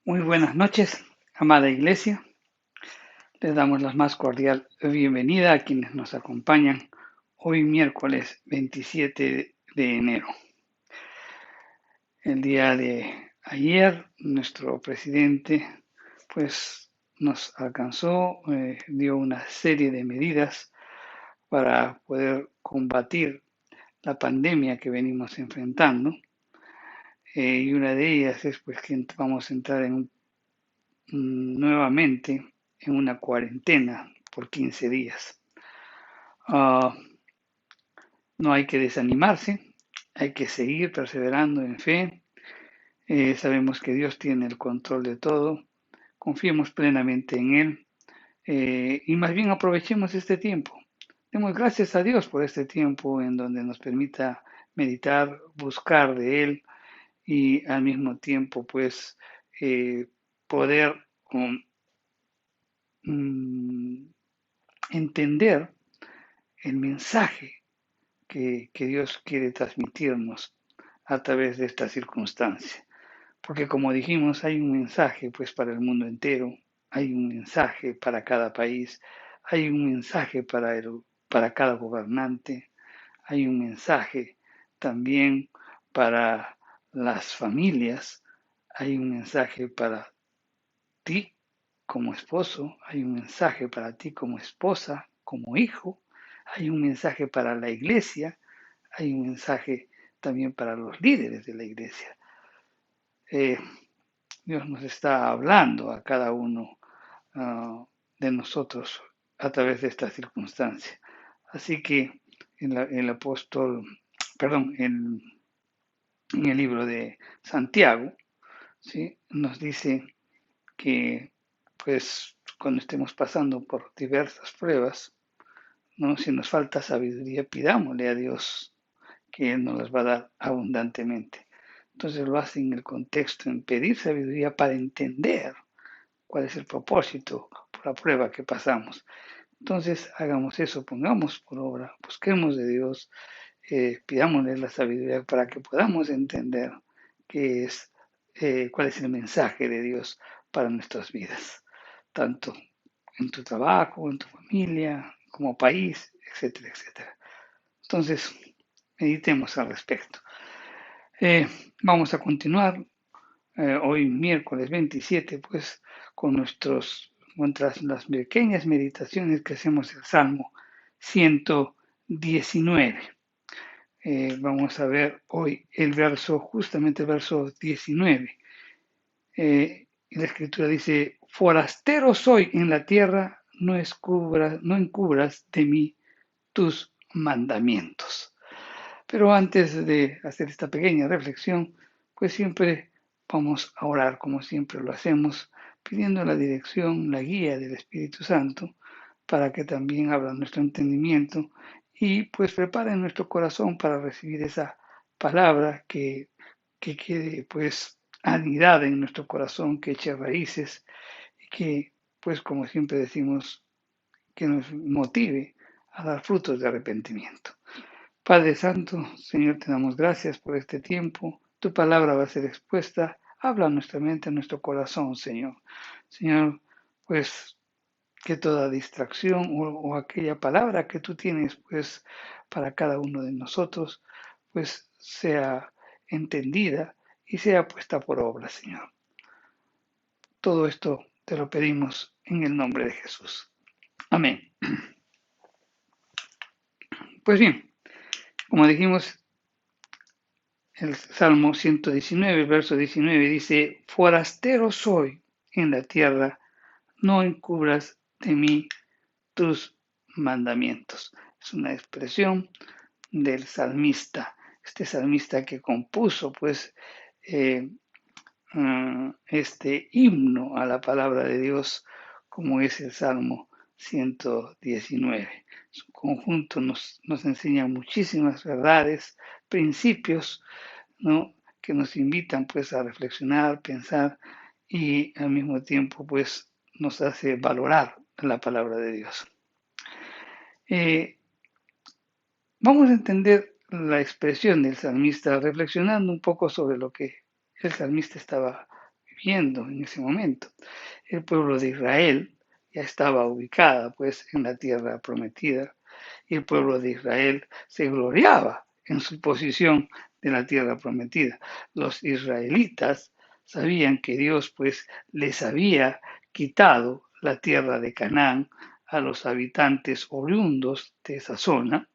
Muy buenas noches, amada Iglesia. Les damos la más cordial bienvenida a quienes nos acompañan hoy miércoles 27 de enero. El día de ayer, nuestro presidente nos alcanzó, dio una serie de medidas para poder combatir la pandemia que venimos enfrentando. Y una de ellas es que vamos a entrar nuevamente en una cuarentena por 15 días. Uh, no hay que desanimarse, hay que seguir perseverando en fe. Sabemos que Dios tiene el control de todo, confiemos plenamente en Él y más bien aprovechemos este tiempo. Demos gracias a Dios por este tiempo en donde nos permita meditar, buscar de Él y al mismo tiempo poder entender el mensaje que Dios quiere transmitirnos a través de esta circunstancia. Porque como dijimos, hay un mensaje para el mundo entero, hay un mensaje para cada país, hay un mensaje para cada gobernante, hay un mensaje también para las familias, hay un mensaje para ti como esposo, hay un mensaje para ti como esposa, como hijo, hay un mensaje para la iglesia, hay un mensaje también para los líderes de la iglesia. Dios nos está hablando a cada uno de nosotros a través de esta circunstancia. Así que el apóstol, perdón, en el libro de Santiago, ¿sí? Nos dice que cuando estemos pasando por diversas pruebas, ¿no? Si nos falta sabiduría, pidámosle a Dios que Él nos las va a dar abundantemente. Entonces lo hace en el contexto, en pedir sabiduría para entender cuál es el propósito por la prueba que pasamos. Entonces hagamos eso, pongamos por obra, busquemos de Dios, pidámosle la sabiduría para que podamos entender qué es, cuál es el mensaje de Dios para nuestras vidas, tanto en tu trabajo, en tu familia, como país, etcétera, etcétera. Entonces, meditemos al respecto. Vamos a continuar hoy miércoles 27, con las pequeñas meditaciones que hacemos el Salmo 119. Vamos a ver hoy justamente el verso 19. La escritura dice, forastero soy en la tierra, no encubras de mí tus mandamientos. Pero antes de hacer esta pequeña reflexión, siempre vamos a orar como siempre lo hacemos, pidiendo la dirección, la guía del Espíritu Santo, para que también abra nuestro entendimiento y prepare nuestro corazón para recibir esa palabra que quede anidada en nuestro corazón, que eche raíces y que, como siempre decimos, que nos motive a dar frutos de arrepentimiento. Padre Santo, Señor, te damos gracias por este tiempo. Tu palabra va a ser expuesta. Habla a nuestra mente, a nuestro corazón, Señor. Señor, que toda distracción o aquella palabra que tú tienes, para cada uno de nosotros, sea entendida y sea puesta por obra, Señor. Todo esto te lo pedimos en el nombre de Jesús. Amén. Pues bien, como dijimos, el Salmo 119, verso 19 dice, forastero soy en la tierra, no encubras de mí tus mandamientos. Es una expresión del salmista, este salmista que compuso eh, este himno a la palabra de Dios como es el Salmo 119. Su conjunto nos enseña muchísimas verdades, principios, ¿no? Que nos invitan a reflexionar, pensar y al mismo tiempo nos hace valorar la palabra de Dios. Vamos a entender la expresión del salmista reflexionando un poco sobre lo que el salmista estaba viviendo en ese momento. El pueblo de Israel ya estaba ubicada pues en la tierra prometida y el pueblo de Israel se gloriaba en su posición de la tierra prometida. Los israelitas sabían que Dios pues les había quitado la tierra de Canaán a los habitantes oriundos de esa zona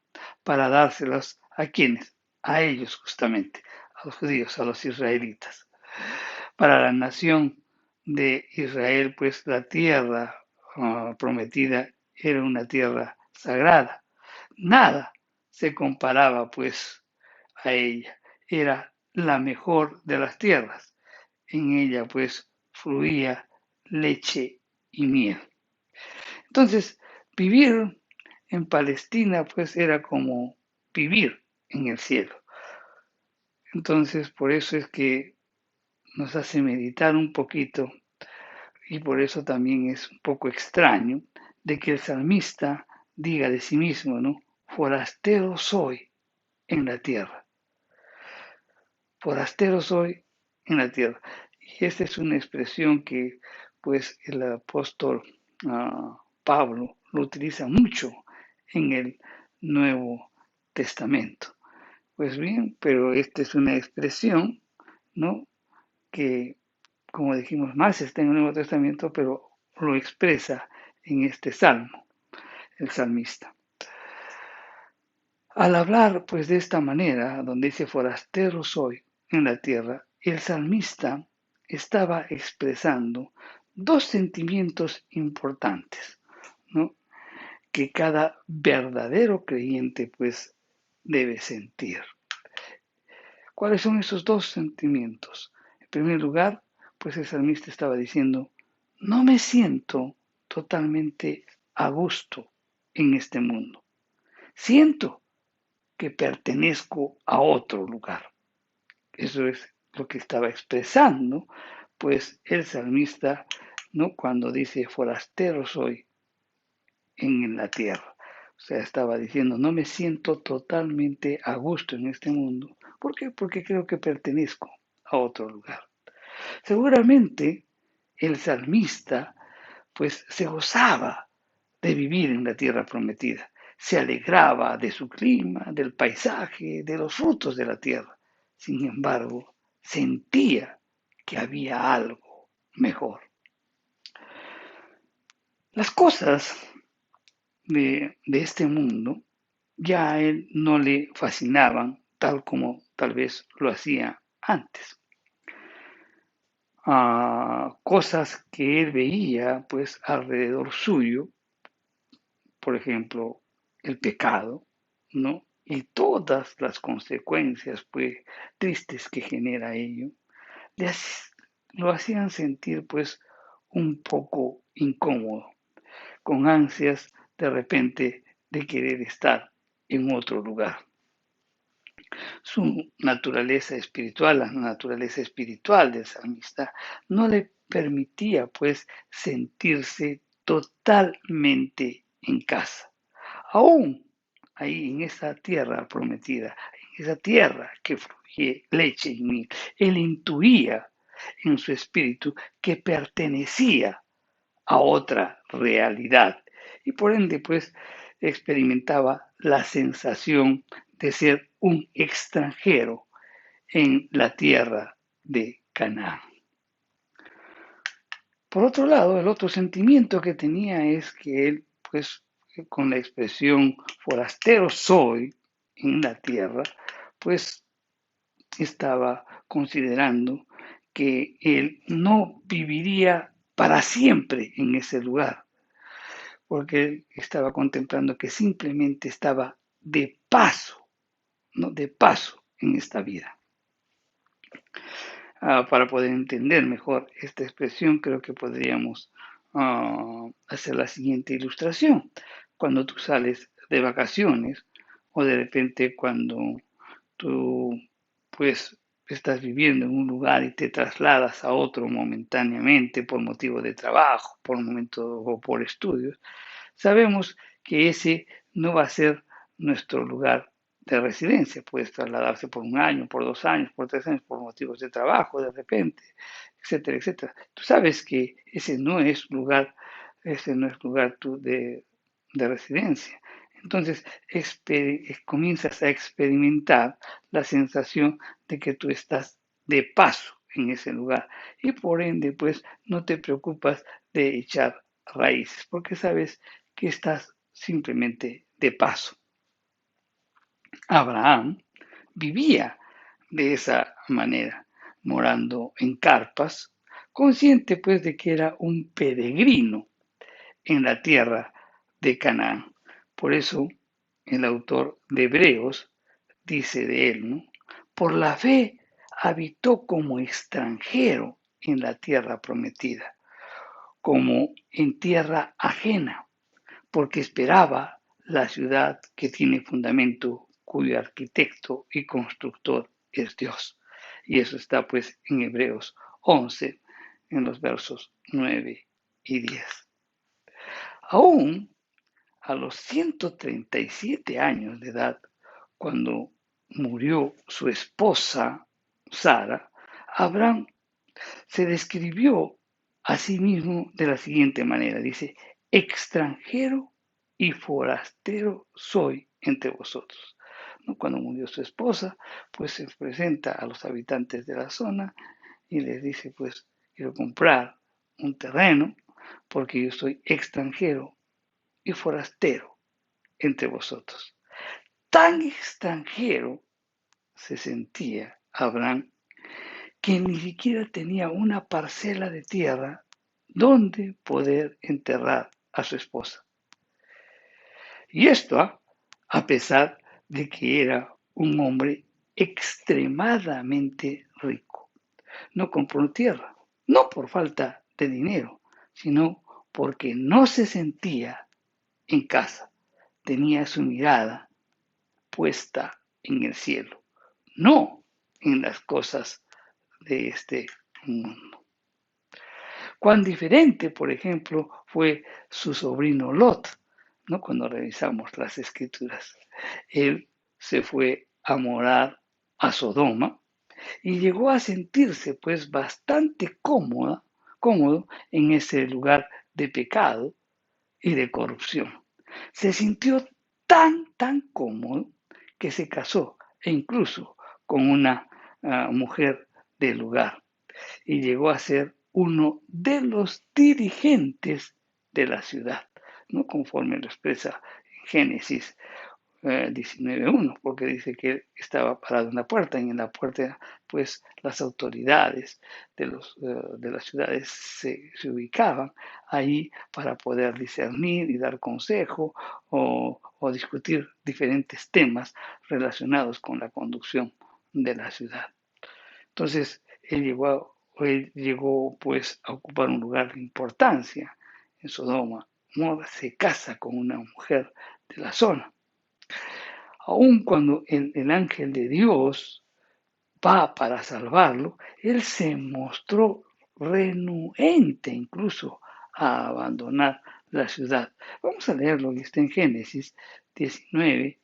para dárselas a quienes, a ellos justamente, a los judíos, a los israelitas. Para la nación de Israel, pues la tierra prometida era una tierra sagrada. Nada se comparaba pues a ella. Era la mejor de las tierras. En ella pues fluía leche y miel. Entonces, vivir en Palestina pues era como vivir en el cielo. Entonces, por eso es que nos hace meditar un poquito y por eso también es un poco extraño de que el salmista diga de sí mismo, ¿no? Forastero soy en la tierra, forastero soy en la tierra. Y esta es una expresión que pues el apóstol Pablo lo utiliza mucho en el Nuevo Testamento. Pues bien, pero esta es una expresión, ¿no? Que, como dijimos, más está en el Nuevo Testamento, pero lo expresa en este salmo, el salmista. Al hablar, pues, de esta manera, donde dice forastero soy en la tierra, el salmista estaba expresando dos sentimientos importantes, ¿no? Que cada verdadero creyente, pues, debe sentir. ¿Cuáles son esos dos sentimientos? En primer lugar, pues el salmista estaba diciendo, no me siento totalmente a gusto en este mundo. Siento que pertenezco a otro lugar. Eso es lo que estaba expresando, pues el salmista, ¿no? Cuando dice forastero soy en la tierra. O sea, estaba diciendo, no me siento totalmente a gusto en este mundo. ¿Por qué? Porque creo que pertenezco a otro lugar. Seguramente el salmista pues se gozaba de vivir en la tierra prometida, se alegraba de su clima, del paisaje, de los frutos de la tierra. Sin embargo, sentía que había algo mejor. Las cosas de este mundo ya a él no le fascinaban tal como tal vez lo hacía antes. Cosas que él veía pues alrededor suyo, por ejemplo, el pecado, ¿no? Y todas las consecuencias pues tristes que genera ello, lo hacían sentir pues un poco incómodo, con ansias de repente de querer estar en otro lugar. Su naturaleza espiritual, la naturaleza espiritual del salmista, no le permitía pues sentirse totalmente en casa. Aún ahí en esa tierra prometida, en esa tierra que fluye leche y miel, él intuía en su espíritu que pertenecía a otra realidad y por ende pues experimentaba la sensación de ser un extranjero en la tierra de Canaán. Por otro lado, el otro sentimiento que tenía es que él, pues, con la expresión forastero soy en la tierra, pues estaba considerando que él no viviría para siempre en ese lugar, porque él estaba contemplando que simplemente estaba de paso, ¿no? De paso en esta vida. Para poder entender mejor esta expresión, creo que podríamos hacer la siguiente ilustración. Cuando tú sales de vacaciones o de repente cuando tú pues estás viviendo en un lugar y te trasladas a otro momentáneamente por motivo de trabajo, por momento o por estudios, sabemos que ese no va a ser nuestro lugar de residencia. Puedes trasladarse por 1 año, por 2 años, por 3 años, por motivos de trabajo, de repente, etcétera, etcétera. Tú sabes que ese no es lugar de residencia. Entonces comienzas a experimentar la sensación de que tú estás de paso en ese lugar y por ende pues no te preocupas de echar raíces porque sabes que estás simplemente de paso. Abraham vivía de esa manera, morando en carpas, consciente pues de que era un peregrino en la tierra de Canaán. Por eso el autor de Hebreos dice de él, ¿no? Por la fe habitó como extranjero en la tierra prometida, como en tierra ajena, porque esperaba la ciudad que tiene fundamento, cuyo arquitecto y constructor es Dios. Y eso está pues en Hebreos 11, en los versos 9 y 10. Aún a los 137 años de edad, cuando murió su esposa Sara, Abraham se describió a sí mismo de la siguiente manera. Dice, extranjero y forastero soy entre vosotros. ¿No? Cuando murió su esposa, pues se presenta a los habitantes de la zona y les dice, pues quiero comprar un terreno porque yo soy extranjero y forastero entre vosotros. Tan extranjero se sentía Abraham que ni siquiera tenía una parcela de tierra donde poder enterrar a su esposa. Y esto a pesar de que era un hombre extremadamente rico. No compró tierra, no por falta de dinero, sino porque no se sentía en casa. Tenía su mirada puesta en el cielo, no en las cosas de este mundo. Cuán diferente, por ejemplo, fue su sobrino Lot, ¿no? Cuando revisamos las escrituras. Él se fue a morar a Sodoma y llegó a sentirse pues bastante cómodo en ese lugar de pecado y de corrupción. Se sintió tan cómodo que se casó e incluso con una mujer del lugar y llegó a ser uno de los dirigentes de la ciudad, ¿no? Conforme lo expresa Génesis 19.1, porque dice que él estaba parado en la puerta y en la puerta pues las autoridades de las ciudades se ubicaban ahí para poder discernir y dar consejo o discutir diferentes temas relacionados con la conducción de la ciudad. Entonces, él llegó pues a ocupar un lugar de importancia en Sodoma. Mora se casa con una mujer de la zona. Aun cuando el ángel de Dios va para salvarlo, él se mostró renuente incluso a abandonar la ciudad. Vamos a leerlo que está en Génesis 19,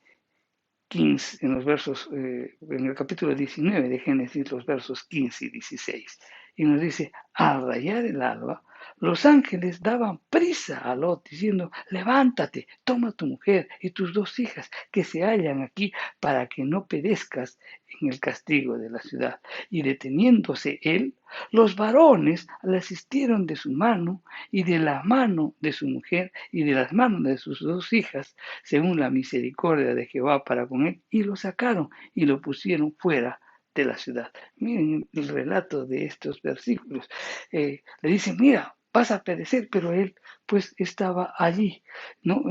15, en el capítulo 19 de Génesis, los versos 15 y 16. Y nos dice, al rayar el alba, los ángeles daban prisa a Lot, diciendo, levántate, toma tu mujer y tus 2 hijas que se hallan aquí para que no perezcas en el castigo de la ciudad. Y deteniéndose él, los varones le asistieron de su mano y de la mano de su mujer y de las manos de sus 2 hijas, según la misericordia de Jehová para con él, y lo sacaron y lo pusieron fuera de la ciudad. Miren el relato de estos versículos. Le dicen, mira, vas a perecer, pero él pues estaba allí, ¿no?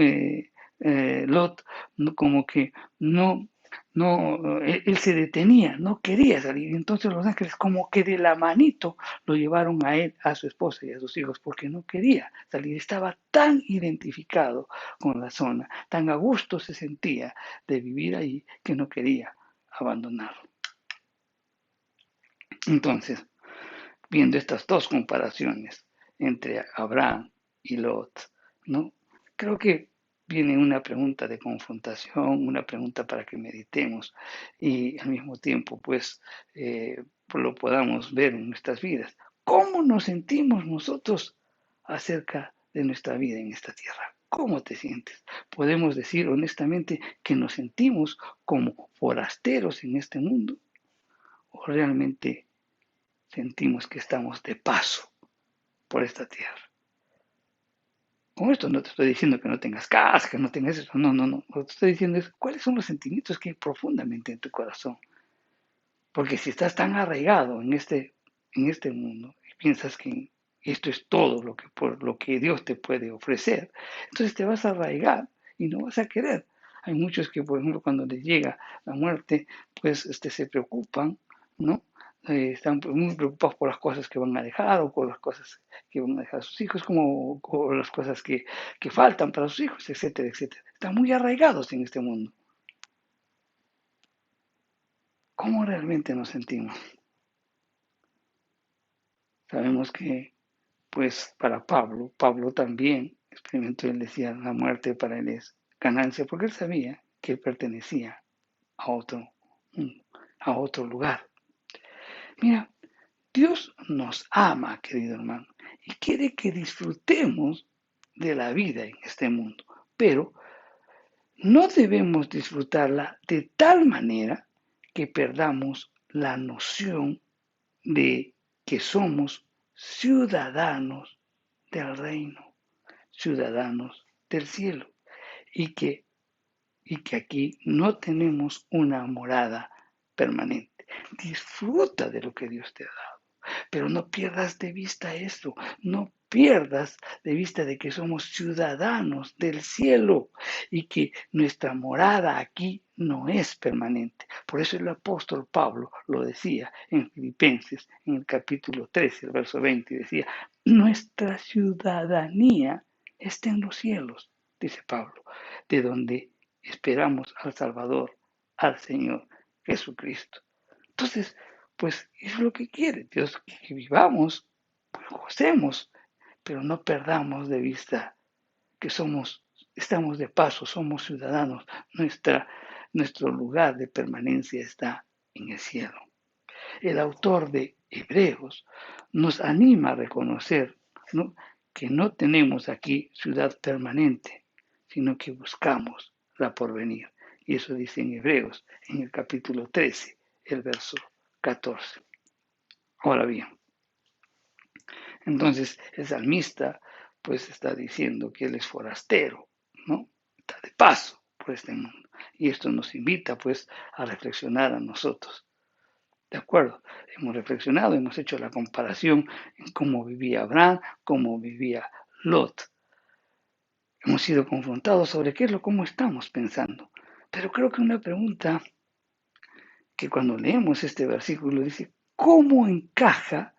Lot, ¿no? Como que él se detenía, no quería salir. Entonces los ángeles como que de la manito lo llevaron a él, a su esposa y a sus hijos, porque no quería salir. Estaba tan identificado con la zona, tan a gusto se sentía de vivir ahí que no quería abandonarlo. Entonces, viendo estas dos comparaciones entre Abraham y Lot, ¿no? Creo que viene una pregunta de confrontación, una pregunta para que meditemos y al mismo tiempo pues lo podamos ver en nuestras vidas. ¿Cómo nos sentimos nosotros acerca de nuestra vida en esta tierra? ¿Cómo te sientes? Podemos decir honestamente que nos sentimos como forasteros en este mundo o realmente sentimos que estamos de paso por esta tierra. Con esto no te estoy diciendo que no tengas casa, que no tengas eso, no, no, no. Lo que te estoy diciendo es cuáles son los sentimientos que hay profundamente en tu corazón. Porque si estás tan arraigado en este mundo y piensas que esto es todo por lo que Dios te puede ofrecer, entonces te vas a arraigar y no vas a querer. Hay muchos que, por ejemplo, cuando les llega la muerte, pues se preocupan, ¿no? Están muy preocupados por las cosas que van a dejar o por las cosas que van a dejar a sus hijos, como o las cosas que faltan para sus hijos, etcétera, etcétera. Están muy arraigados en este mundo. ¿Cómo realmente nos sentimos? Sabemos que, pues, para Pablo también experimentó, él decía, la muerte para él es ganancia, porque él sabía que él pertenecía a otro, a otro lugar. Mira, Dios nos ama, querido hermano, y quiere que disfrutemos de la vida en este mundo, pero no debemos disfrutarla de tal manera que perdamos la noción de que somos ciudadanos del reino, ciudadanos del cielo, y que, y que aquí no tenemos una morada permanente. Disfruta de lo que Dios te ha dado. Pero no pierdas de vista esto, no pierdas de vista de que somos ciudadanos del cielo y que nuestra morada aquí no es permanente. Por eso el apóstol Pablo lo decía en Filipenses, en el capítulo 13, el verso 20, y decía, nuestra ciudadanía está en los cielos, dice Pablo, de donde esperamos al Salvador, al Señor Jesucristo. Entonces, pues es lo que quiere Dios, que vivamos, pues gocemos, pero no perdamos de vista que estamos de paso, somos ciudadanos, nuestro lugar de permanencia está en el cielo. El autor de Hebreos nos anima a reconocer, ¿no?, que no tenemos aquí ciudad permanente, sino que buscamos la porvenir. Y eso dice en Hebreos, en el capítulo 13, el verso 14. Ahora bien, entonces el salmista pues está diciendo que él es forastero, ¿no? Está de paso por este mundo. Y esto nos invita pues a reflexionar a nosotros. ¿De acuerdo? Hemos reflexionado, hemos hecho la comparación en cómo vivía Abraham, cómo vivía Lot. Hemos sido confrontados sobre cómo estamos pensando. Pero creo que una pregunta que cuando leemos este versículo dice, ¿cómo encaja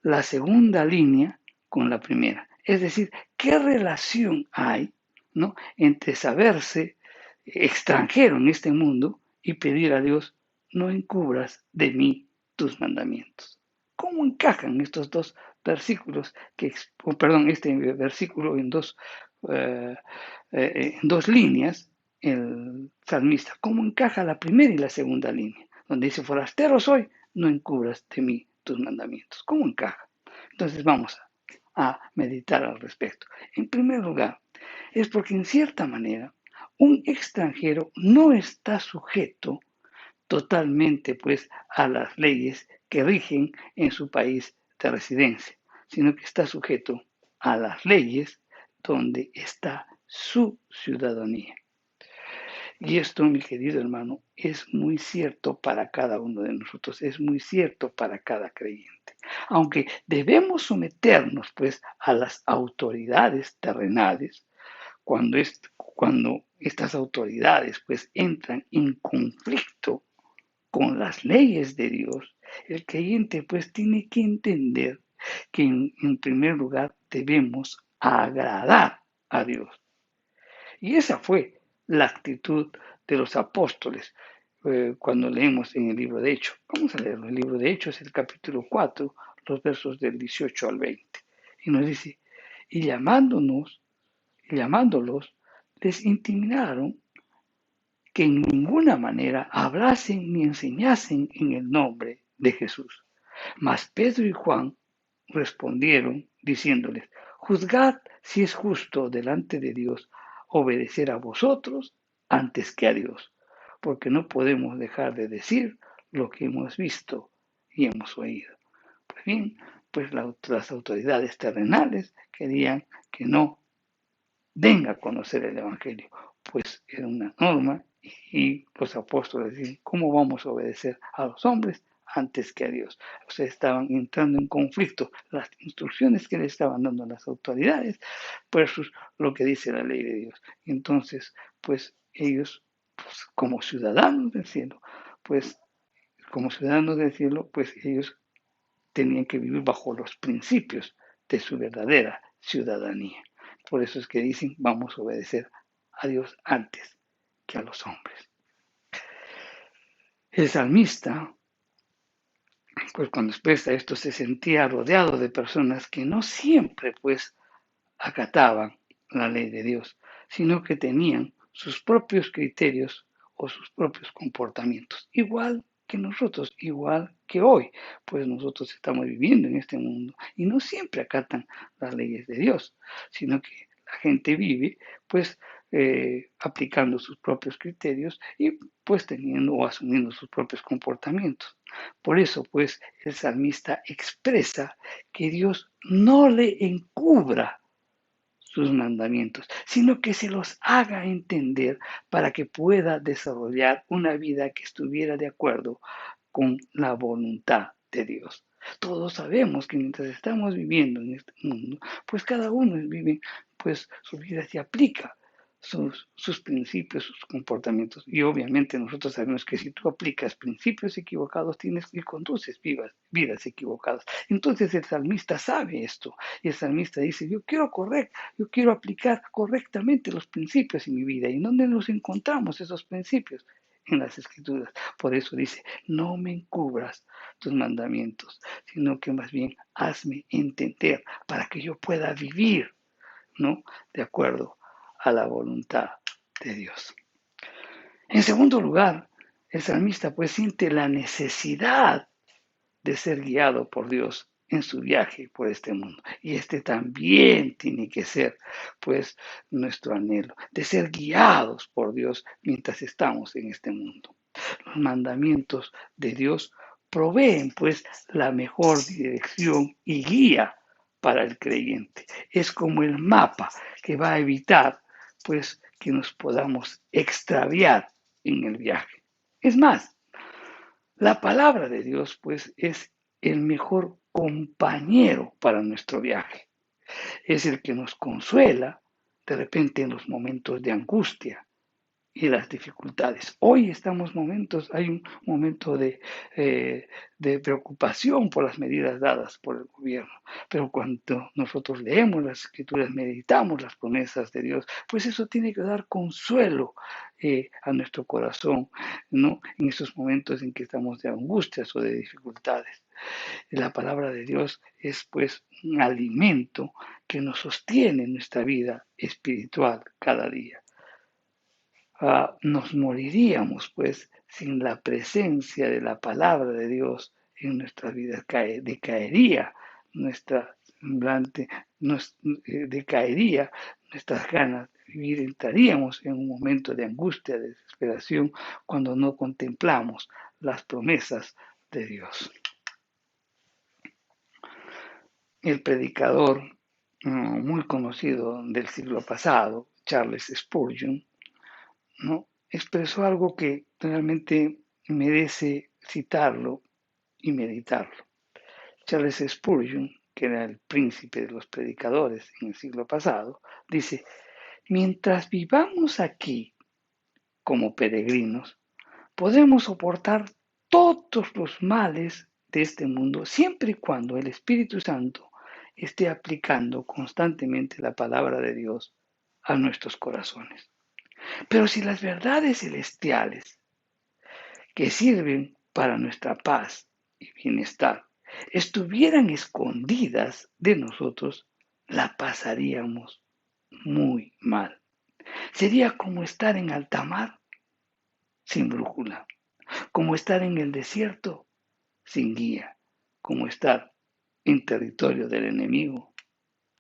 la segunda línea con la primera? Es decir, ¿qué relación hay, ¿no?, entre saberse extranjero en este mundo y pedir a Dios, no encubras de mí tus mandamientos? ¿Cómo encajan estos dos versículos, este versículo eh, en dos líneas, el salmista? ¿Cómo encaja la primera y la segunda línea? Donde dice, forastero soy, no encubras de mí tus mandamientos. ¿Cómo encaja? Entonces vamos a meditar al respecto. En primer lugar, es porque en cierta manera un extranjero no está sujeto totalmente pues a las leyes que rigen en su país de residencia, sino que está sujeto a las leyes donde está su ciudadanía. Y esto, mi querido hermano, es muy cierto para cada uno de nosotros, es muy cierto para cada creyente. Aunque debemos someternos pues a las autoridades terrenales, cuando estas autoridades pues entran en conflicto con las leyes de Dios, el creyente pues tiene que entender que en primer lugar debemos agradar a Dios. Y esa fue la actitud de los apóstoles cuando leemos en el libro de Hechos. Vamos a leerlo. El libro de Hechos, el capítulo 4, los versos del 18 al 20. Y nos dice, y llamándolos, les intimidaron que en ninguna manera hablasen ni enseñasen en el nombre de Jesús. Mas Pedro y Juan respondieron diciéndoles, juzgad si es justo delante de Dios obedecer a vosotros antes que a Dios, porque no podemos dejar de decir lo que hemos visto y hemos oído. Pues bien, pues las autoridades terrenales querían que no den a conocer el Evangelio, pues era una norma y los apóstoles dicen, ¿cómo vamos a obedecer a los hombres antes que a Dios? O sea, estaban entrando en conflicto las instrucciones que le estaban dando las autoridades versus lo que dice la ley de Dios. Entonces, pues ellos, pues, como ciudadanos del cielo, pues como ciudadanos del cielo, pues ellos tenían que vivir bajo los principios de su verdadera ciudadanía. Por eso es que dicen, vamos a obedecer a Dios antes que a los hombres. El salmista, pues cuando expresa esto, se sentía rodeado de personas que no siempre, pues, acataban la ley de Dios, sino que tenían sus propios criterios o sus propios comportamientos, igual que nosotros, igual que hoy, pues nosotros estamos viviendo en este mundo y no siempre acatan las leyes de Dios, sino que la gente vive pues aplicando sus propios criterios y pues teniendo o asumiendo sus propios comportamientos. Por eso pues el salmista expresa que Dios no le encubra sus mandamientos, sino que se los haga entender para que pueda desarrollar una vida que estuviera de acuerdo con la voluntad de Dios. Todos sabemos que mientras estamos viviendo en este mundo, pues cada uno vive, pues su vida se aplica sus principios, sus comportamientos. Y obviamente nosotros sabemos que si tú aplicas principios equivocados, tienes y conduces vidas equivocadas. Entonces el salmista sabe esto. Y el salmista dice, yo quiero aplicar correctamente los principios en mi vida. ¿Y dónde nos encontramos esos principios? En las escrituras. Por eso dice, no me encubras tus mandamientos, sino que más bien hazme entender para que yo pueda vivir, ¿no? De acuerdo a la voluntad de Dios. En segundo lugar, el salmista pues siente la necesidad de ser guiado por Dios en su viaje por este mundo. Y este también tiene que ser, pues, nuestro anhelo, de ser guiados por Dios mientras estamos en este mundo. Los mandamientos de Dios proveen, pues, la mejor dirección y guía para el creyente. Es como el mapa que va a evitar, pues, que nos podamos extraviar en el viaje. Es más, la palabra de Dios, pues, es el mejor compañero para nuestro viaje. Es el que nos consuela de repente en los momentos de angustia y las dificultades. Hoy hay un momento de preocupación por las medidas dadas por el gobierno, pero cuando nosotros leemos las escrituras, meditamos las promesas de Dios, pues eso tiene que dar consuelo a nuestro corazón, ¿no? En esos momentos en que estamos de angustias o de dificultades. La palabra de Dios es pues un alimento que nos sostiene en nuestra vida espiritual cada día. Nos moriríamos pues sin la presencia de la palabra de Dios en nuestras vidas. Decaería nuestra semblante, decaería nuestras ganas de vivir. Entraríamos en un momento de angustia, de desesperación, cuando no contemplamos las promesas de Dios. El predicador muy conocido del siglo pasado, Charles Spurgeon, ¿no? Expresó algo que realmente merece citarlo y meditarlo. Charles Spurgeon, que era el príncipe de los predicadores en el siglo pasado, dice, mientras vivamos aquí como peregrinos, podemos soportar todos los males de este mundo siempre y cuando el Espíritu Santo esté aplicando constantemente la palabra de Dios a nuestros corazones. Pero si las verdades celestiales que sirven para nuestra paz y bienestar estuvieran escondidas de nosotros, la pasaríamos muy mal. Sería como estar en alta mar sin brújula, como estar en el desierto sin guía, como estar en territorio del enemigo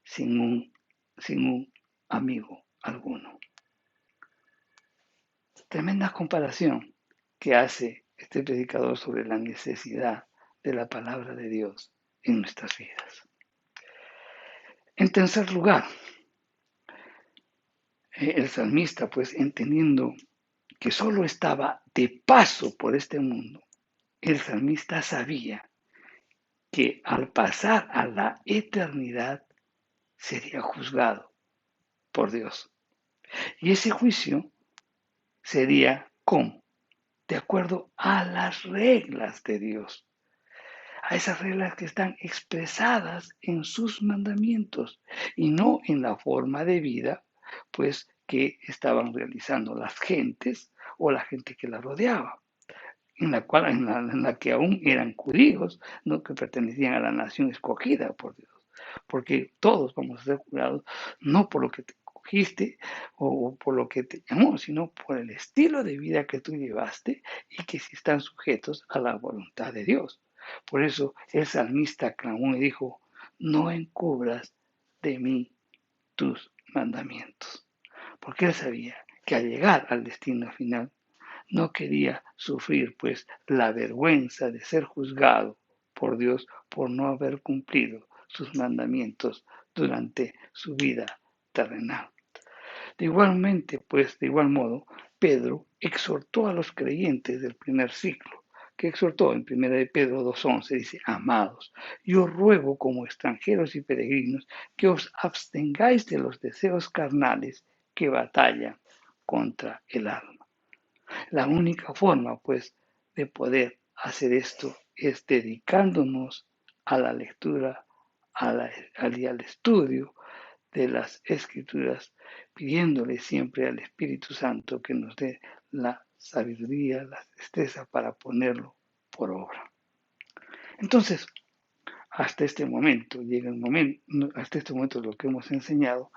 sin un amigo alguno. Tremenda comparación que hace este predicador sobre la necesidad de la palabra de Dios en nuestras vidas. En tercer lugar, el salmista, pues entendiendo que solo estaba de paso por este mundo, el salmista sabía que al pasar a la eternidad sería juzgado por Dios. Y ese juicio sería ¿cómo? De acuerdo a las reglas de Dios, a esas reglas que están expresadas en sus mandamientos y no en la forma de vida, pues que estaban realizando las gentes o la gente que la rodeaba, en la que aún eran judíos, ¿no? Que pertenecían a la nación escogida por Dios, porque todos vamos a ser jurados no por lo que te cogiste o por lo que te llamó, sino por el estilo de vida que tú llevaste y que si están sujetos a la voluntad de Dios. Por eso el salmista clamó y dijo, no encubras de mí tus mandamientos, porque él sabía que al llegar al destino final no quería sufrir, pues, la vergüenza de ser juzgado por Dios por no haber cumplido sus mandamientos durante su vida terrenal. De igual modo, Pedro exhortó a los creyentes del primer ciclo, que exhortó en 1 de Pedro 2:11, dice, amados, yo ruego como extranjeros y peregrinos que os abstengáis de los deseos carnales que batallan contra el alma. La única forma, pues, de poder hacer esto es dedicándonos a la lectura y al estudio de las Escrituras, pidiéndole siempre al Espíritu Santo que nos dé la sabiduría, la destreza para ponerlo por obra. Entonces, hasta este momento lo que hemos enseñado,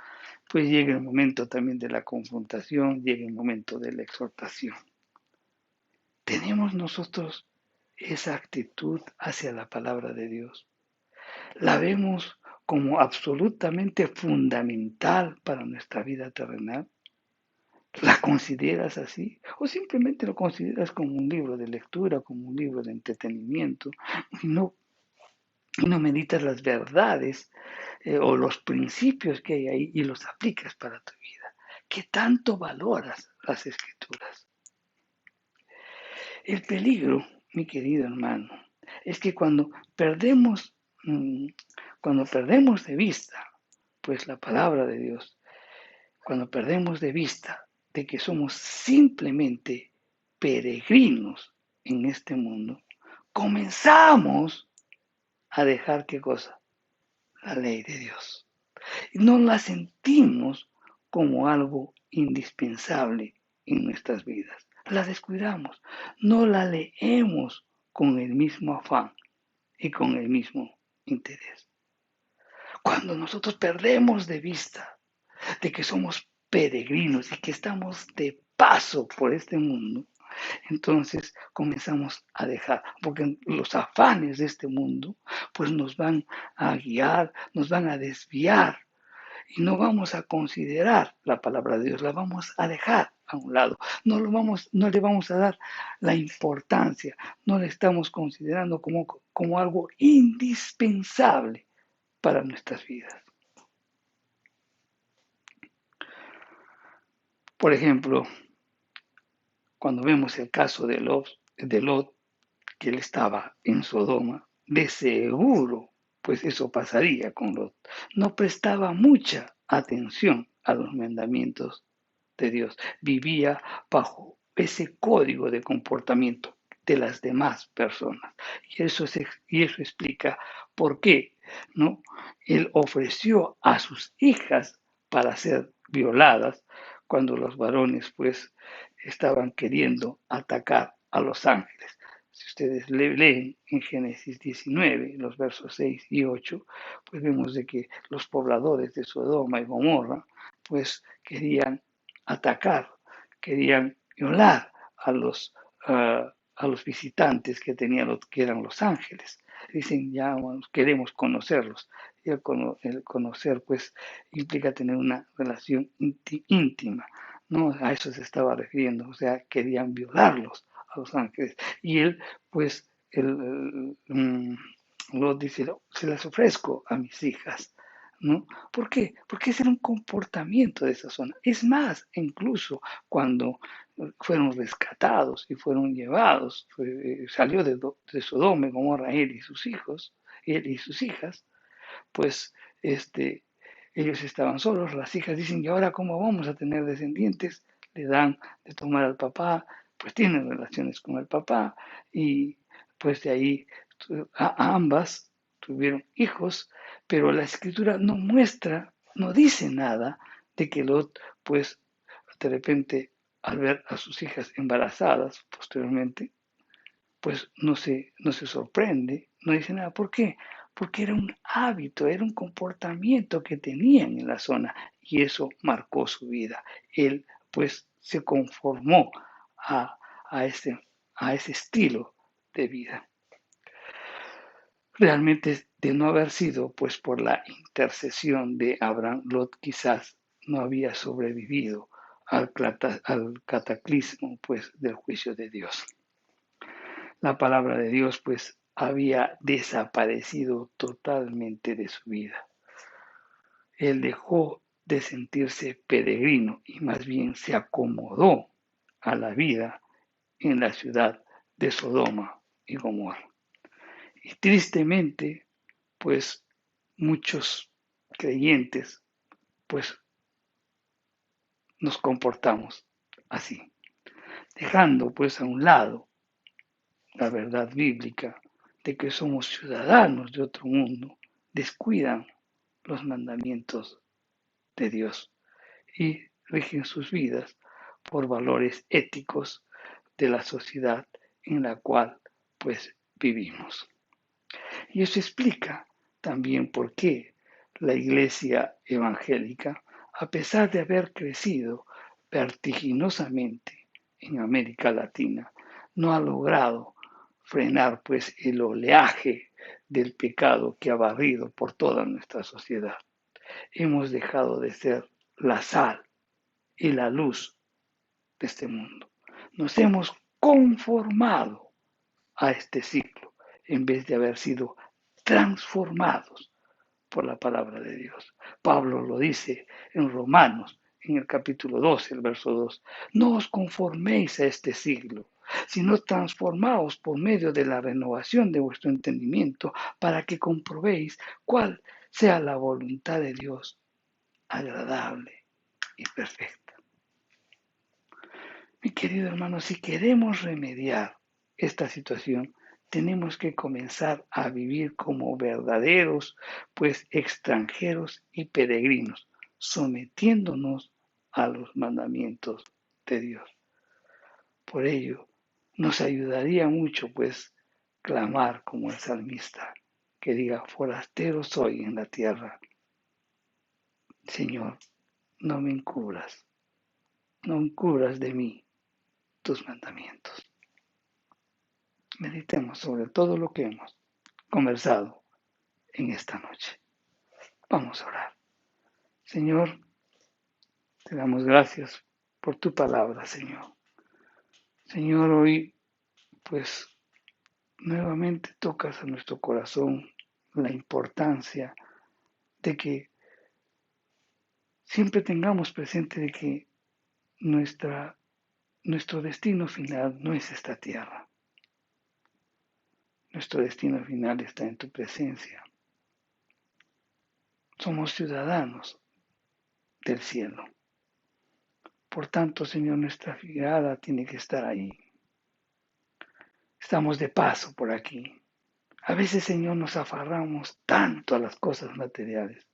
pues llega el momento también de la confrontación, llega el momento de la exhortación. ¿Tenemos nosotros esa actitud hacia la palabra de Dios? ¿La vemos como absolutamente fundamental para nuestra vida terrenal? ¿La consideras así? ¿O simplemente lo consideras como un libro de lectura, como un libro de entretenimiento y no meditas las verdades o los principios que hay ahí y los aplicas para tu vida? ¿Qué tanto valoras las escrituras? El peligro, mi querido hermano, es que cuando perdemos de vista, pues la palabra de Dios, cuando perdemos de vista de que somos simplemente peregrinos en este mundo, comenzamos a dejar qué cosa, la ley de Dios. Y no la sentimos como algo indispensable en nuestras vidas. La descuidamos, no la leemos con el mismo afán y con el mismo interés. Cuando nosotros perdemos de vista de que somos peregrinos y que estamos de paso por este mundo, entonces comenzamos a dejar, porque los afanes de este mundo pues nos van a guiar, nos van a desviar y no vamos a considerar la palabra de Dios, la vamos a dejar a un lado, no le vamos a dar la importancia, no le estamos considerando como algo indispensable para nuestras vidas. Por ejemplo, cuando vemos el caso de Lot, que él estaba en Sodoma, de seguro, pues eso pasaría con Lot. No prestaba mucha atención a los mandamientos de Dios. Vivía bajo ese código de comportamiento de las demás personas. Y eso explica por qué, ¿no? Él ofreció a sus hijas para ser violadas cuando los varones pues estaban queriendo atacar a los ángeles. Si ustedes leen en Génesis 19, los versos 6 y 8, pues vemos de que los pobladores de Sodoma y Gomorra pues querían atacar, querían violar a los visitantes que tenían, que eran los ángeles. Dicen, ya bueno, queremos conocerlos. Y el conocer, pues, implica tener una relación íntima, ¿no? A eso se estaba refiriendo, o sea, querían violarlos a los ángeles. Y él, pues, lo dice, se las ofrezco a mis hijas, ¿no? ¿Por qué? Porque ese era un comportamiento de esa zona. Es más, incluso cuando fueron rescatados y fueron llevados, salió de Sodoma y Gomorra él y sus hijos, él y sus hijas, pues este, ellos estaban solos, las hijas dicen, ¿y ahora cómo vamos a tener descendientes? Le dan de tomar al papá, pues tienen relaciones con el papá y pues de ahí a ambas tuvieron hijos, pero la escritura no muestra, no dice nada de que Lot, pues de repente al ver a sus hijas embarazadas posteriormente, pues no se sorprende, no dice nada. ¿Por qué? Porque era un hábito, era un comportamiento que tenían en la zona y eso marcó su vida. Él pues se conformó a, a, ese, a ese estilo de vida. Realmente de no haber sido pues por la intercesión de Abraham, Lot quizás no había sobrevivido al cataclismo pues del juicio de Dios. La palabra de Dios pues había desaparecido totalmente de su vida. Él dejó de sentirse peregrino y más bien se acomodó a la vida en la ciudad de Sodoma y Gomorra. Y tristemente, pues muchos creyentes pues nos comportamos así, dejando pues a un lado la verdad bíblica de que somos ciudadanos de otro mundo, descuidan los mandamientos de Dios y rigen sus vidas por valores éticos de la sociedad en la cual pues vivimos. Y eso explica también por qué la iglesia evangélica, a pesar de haber crecido vertiginosamente en América Latina, no ha logrado frenar pues el oleaje del pecado que ha barrido por toda nuestra sociedad. Hemos dejado de ser la sal y la luz de este mundo. Nos hemos conformado a este ciclo en vez de haber sido transformados por la palabra de Dios. Pablo lo dice en Romanos, en el capítulo 12, el verso 2. No os conforméis a este siglo, sino transformaos por medio de la renovación de vuestro entendimiento para que comprobéis cuál sea la voluntad de Dios, agradable y perfecta. Mi querido hermano, si queremos remediar esta situación, tenemos que comenzar a vivir como verdaderos, pues extranjeros y peregrinos, sometiéndonos a los mandamientos de Dios. Por ello, nos ayudaría mucho, pues, clamar como el salmista, que diga, forastero soy en la tierra. Señor, no me encubras, no encubras de mí tus mandamientos. Meditemos sobre todo lo que hemos conversado en esta noche. Vamos a orar. Señor, te damos gracias por tu palabra, Señor. Señor, hoy pues nuevamente tocas a nuestro corazón la importancia de que siempre tengamos presente de que nuestro destino final no es esta tierra. Nuestro destino final está en tu presencia. Somos ciudadanos del cielo. Por tanto, Señor, nuestra mirada tiene que estar ahí. Estamos de paso por aquí. A veces, Señor, nos aferramos tanto a las cosas materiales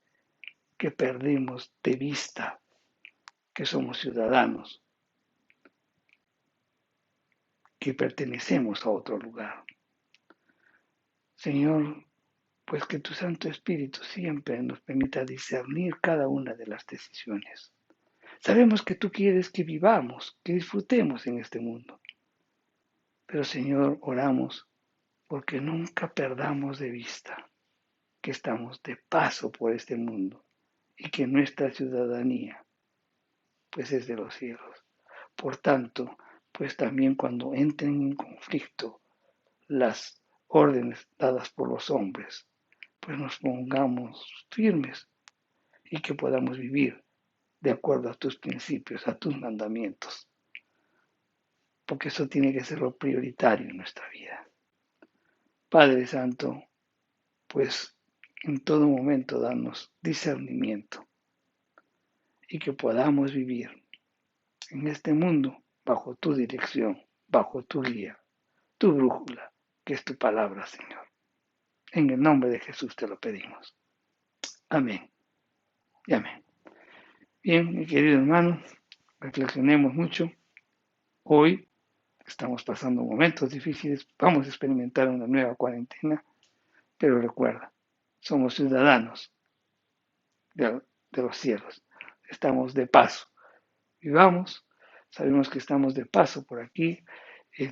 que perdemos de vista que somos ciudadanos, que pertenecemos a otro lugar. Señor, pues que tu Santo Espíritu siempre nos permita discernir cada una de las decisiones. Sabemos que tú quieres que vivamos, que disfrutemos en este mundo. Pero Señor, oramos porque nunca perdamos de vista que estamos de paso por este mundo y que nuestra ciudadanía pues es de los cielos. Por tanto, pues también cuando entren en conflicto las órdenes dadas por los hombres, pues nos pongamos firmes y que podamos vivir de acuerdo a tus principios, a tus mandamientos, porque eso tiene que ser lo prioritario en nuestra vida. Padre Santo, pues en todo momento danos discernimiento y que podamos vivir en este mundo bajo tu dirección, bajo tu guía, tu brújula, que es tu palabra, Señor. En el nombre de Jesús te lo pedimos. Amén y amén. Bien, mi querido hermano, reflexionemos mucho. Hoy estamos pasando momentos difíciles, vamos a experimentar una nueva cuarentena, pero recuerda, somos ciudadanos de los cielos, estamos de paso. Vivamos, sabemos que estamos de paso por aquí,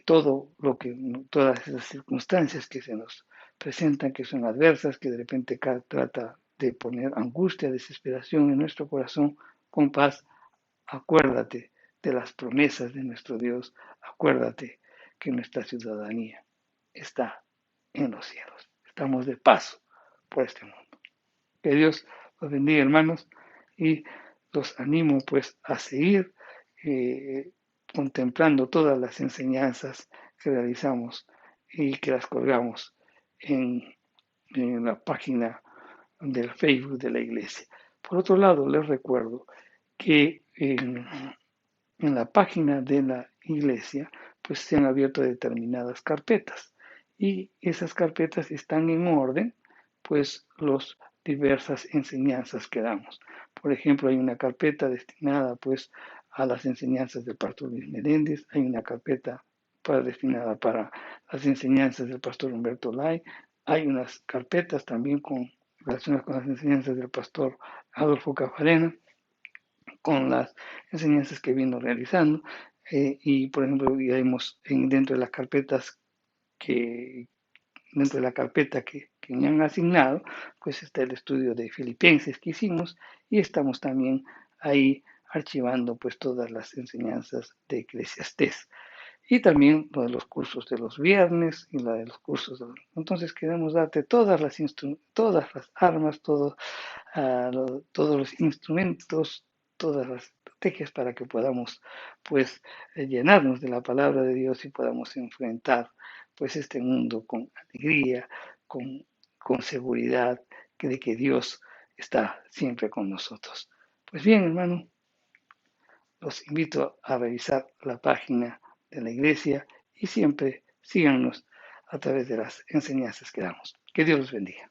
todas esas circunstancias que se nos presentan, que son adversas, que de repente trata de poner angustia, desesperación en nuestro corazón, con paz, acuérdate de las promesas de nuestro Dios, acuérdate que nuestra ciudadanía está en los cielos. Estamos de paso por este mundo. Que Dios los bendiga, hermanos, y los animo pues a seguir contemplando todas las enseñanzas que realizamos y que las colgamos en, en la página del Facebook de la iglesia. Por otro lado, les recuerdo que en la página de la iglesia pues se han abierto determinadas carpetas y esas carpetas están en orden pues los diversas enseñanzas que damos. Por ejemplo, hay una carpeta destinada pues a las enseñanzas del pastor Luis Meléndez, hay una carpeta destinada para las enseñanzas del pastor Humberto Lai, hay unas carpetas también relacionadas con las enseñanzas del pastor Adolfo Cafarena, con las enseñanzas que vino realizando. Y por ejemplo, vemos dentro de las carpetas que dentro de la carpeta que me han asignado, pues está el estudio de Filipenses que hicimos y estamos también ahí archivando pues todas las enseñanzas de Eclesiastés y también lo de los cursos de los viernes y la de los cursos de los... Entonces queremos darte todas las armas, todos los instrumentos, todas las estrategias para que podamos pues llenarnos de la palabra de Dios y podamos enfrentar pues este mundo con alegría, con seguridad de que Dios está siempre con nosotros. Pues bien, hermano, los invito a revisar la página de la iglesia y siempre síganos a través de las enseñanzas que damos. Que Dios los bendiga.